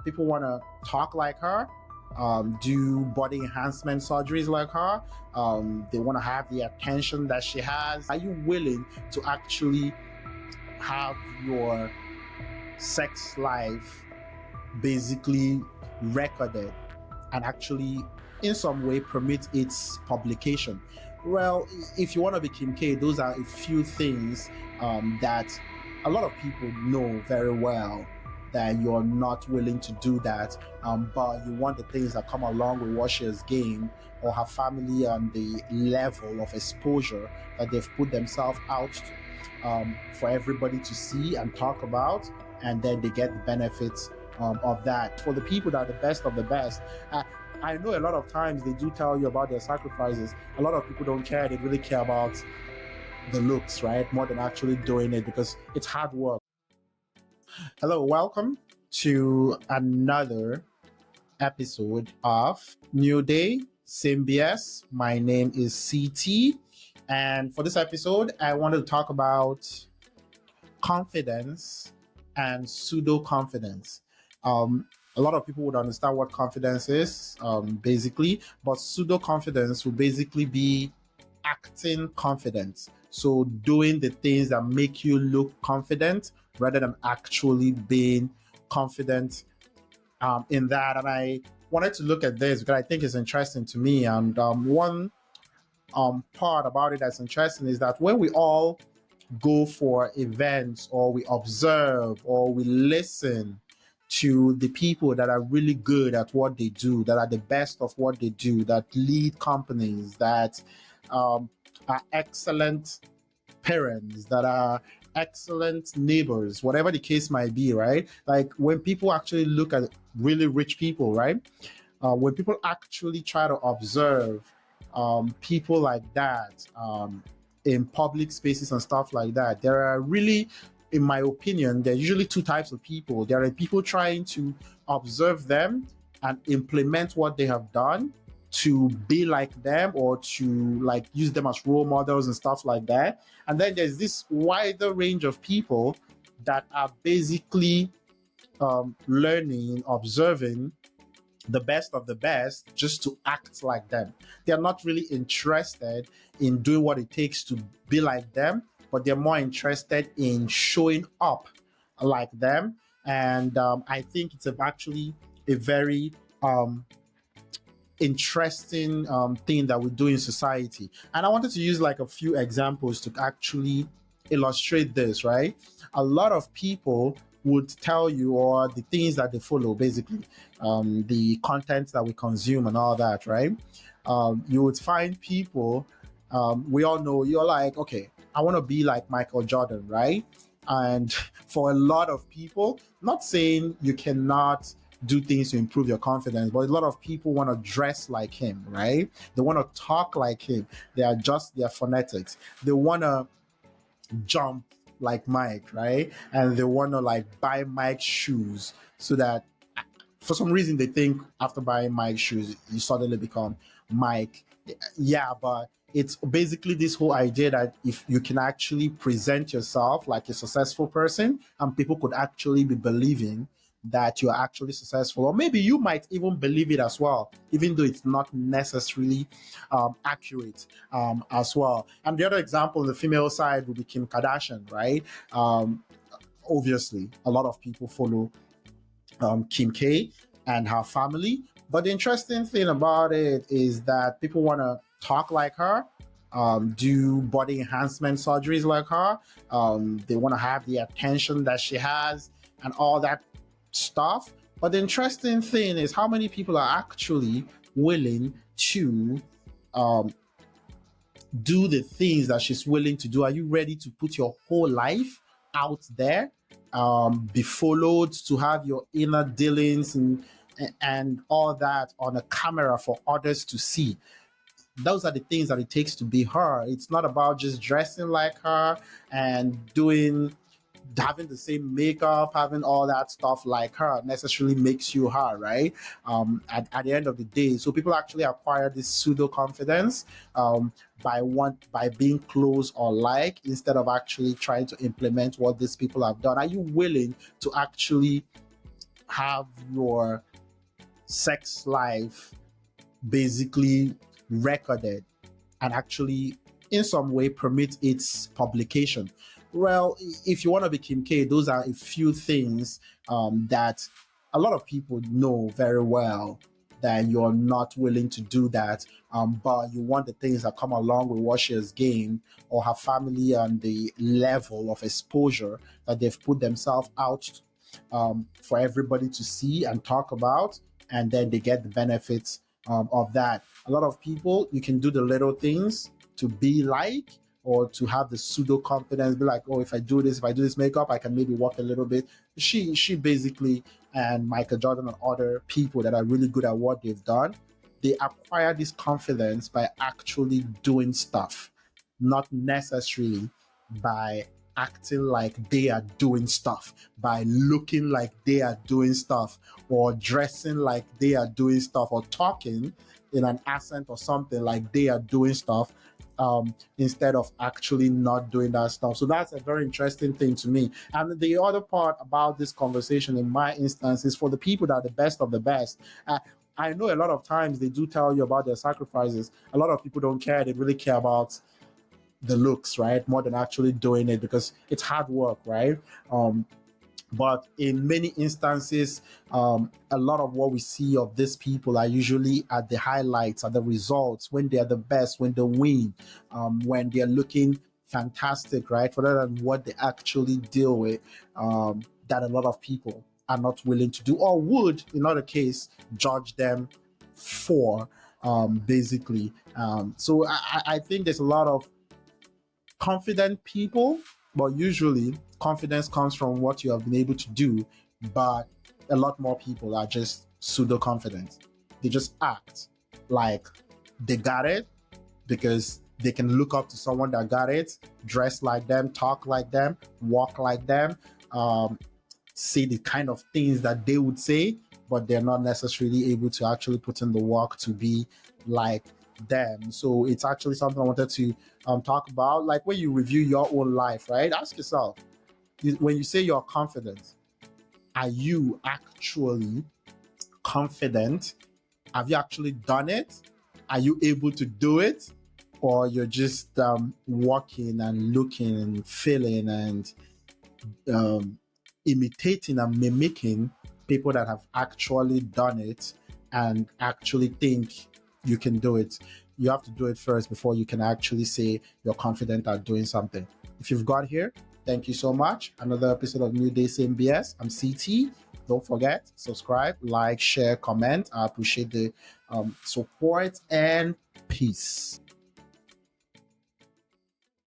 People want to talk like her, do body enhancement surgeries like her. They want to have the attention that she has. Are you willing to actually have your sex life basically recorded and actually in some way permit its publication? Well, if you want to be Kim K, those are a few things that a lot of people know very well that you're not willing to do that, but you want the things that come along with what she has gained or her family and the level of exposure that they've put themselves out to, for everybody to see and talk about, and then they get the benefits of that. For the people that are the best of the best, I know a lot of times they do tell you about their sacrifices. A lot of people don't care. They really care about the looks, right? More than actually doing it, because it's hard work. Hello, welcome to another episode of New Day, Same B.S. My name is CT. And for this episode, I wanted to talk about confidence and pseudo confidence. A lot of people would understand what confidence is, basically, but pseudo confidence would basically be acting confident. So doing the things that make you look confident rather than actually being confident in that. And I wanted to look at this because I think it's interesting to me. And one part about it that's interesting is that when we all go for events or we observe or we listen to the people that are really good at what they do, that are the best of what they do, that lead companies, that are excellent parents, that are excellent neighbors, whatever the case might be, right? Like when people actually look at really rich people, right? When people actually try to observe people like that in public spaces and stuff like that, there are really, in my opinion, there are usually two types of people. There are people trying to observe them and implement what they have done to be like them or to like use them as role models and stuff like that. And then there's this wider range of people that are basically learning, observing the best of the best just to act like them. They're not really interested in doing what it takes to be like them, but they're more interested in showing up like them. And I think it's actually a very interesting thing that we do in society. And I wanted to use like a few examples to actually illustrate this, right? A lot of people would tell you, or the things that they follow, basically, the content that we consume and all that, right? You would find people, we all know, you're like, okay, I want to be like Michael Jordan, right? And for a lot of people, not saying you cannot do things to improve your confidence, but a lot of people want to dress like him, right? They want to talk like him. They adjust their phonetics. They want to jump like Mike, right? And they want to like buy Mike shoes so that for some reason they think after buying Mike shoes, you suddenly become Mike. Yeah, but it's basically this whole idea that if you can actually present yourself like a successful person and people could actually be believing that you're actually successful, or maybe you might even believe it as well, even though it's not necessarily accurate as well. And the other example on the female side would be Kim Kardashian, right? Obviously, a lot of people follow Kim K and her family. But the interesting thing about it is that people want to talk like her, do body enhancement surgeries like her. They want to have the attention that she has and all that stuff. But the interesting thing is how many people are actually willing to do the things that she's willing to do. Are you ready to put your whole life out there, be followed, to have your inner dealings and all that on a camera for others to see? Those are the things that it takes to be her. It's not about just dressing like her and having the same makeup, having all that stuff like her necessarily makes you her, right? At the end of the day, so people actually acquire this pseudo confidence by being close or like, instead of actually trying to implement what these people have done. Are you willing to actually have your sex life basically recorded and actually in some way permit its publication. Well, if you want to be Kim K, those are a few things that a lot of people know very well that you're not willing to do that, but you want the things that come along with what she has gained or her family and the level of exposure that they've put themselves out for everybody to see and talk about, and then they get the benefits of that. A lot of people, you can do the little things to be like or to have the pseudo confidence, be like, oh, if I do this, if I do this makeup, I can maybe walk a little bit. She basically, and Michael Jordan and other people that are really good at what they've done, they acquire this confidence by actually doing stuff, not necessarily by acting like they are doing stuff, by looking like they are doing stuff, or dressing like they are doing stuff, or talking in an accent or something like they are doing stuff, instead of actually not doing that stuff. So that's a very interesting thing to me. And the other part about this conversation, in my instance, is for the people that are the best of the best. I know a lot of times they do tell you about their sacrifices. A lot of people don't care. They really care about the looks, right? More than actually doing it, because it's hard work, right? But in many instances, a lot of what we see of these people are usually at the highlights, at the results, when they are the best, when they win, when they're looking fantastic, right? Rather than what they actually deal with, that a lot of people are not willing to do, or would, in other case, judge them for, basically. So I think there's a lot of confident people, but usually confidence comes from what you have been able to do. But a lot more people are just pseudo confident. They just act like they got it because they can look up to someone that got it, dress like them, talk like them, walk like them, say the kind of things that they would say, but they're not necessarily able to actually put in the work to be like them. So it's actually something I wanted to talk about. Like when you review your own life, right? Ask yourself, when you say you're confident, are you actually confident? Have you actually done it? Are you able to do it? Or you're just walking and looking and feeling and imitating and mimicking people that have actually done it and actually think you can do it. You have to do it first before you can actually say you're confident at doing something. If you've got here, thank you so much. Another episode of New Day, Same B.S. I'm CT. Don't forget, subscribe, like, share, comment. I appreciate the support, and peace.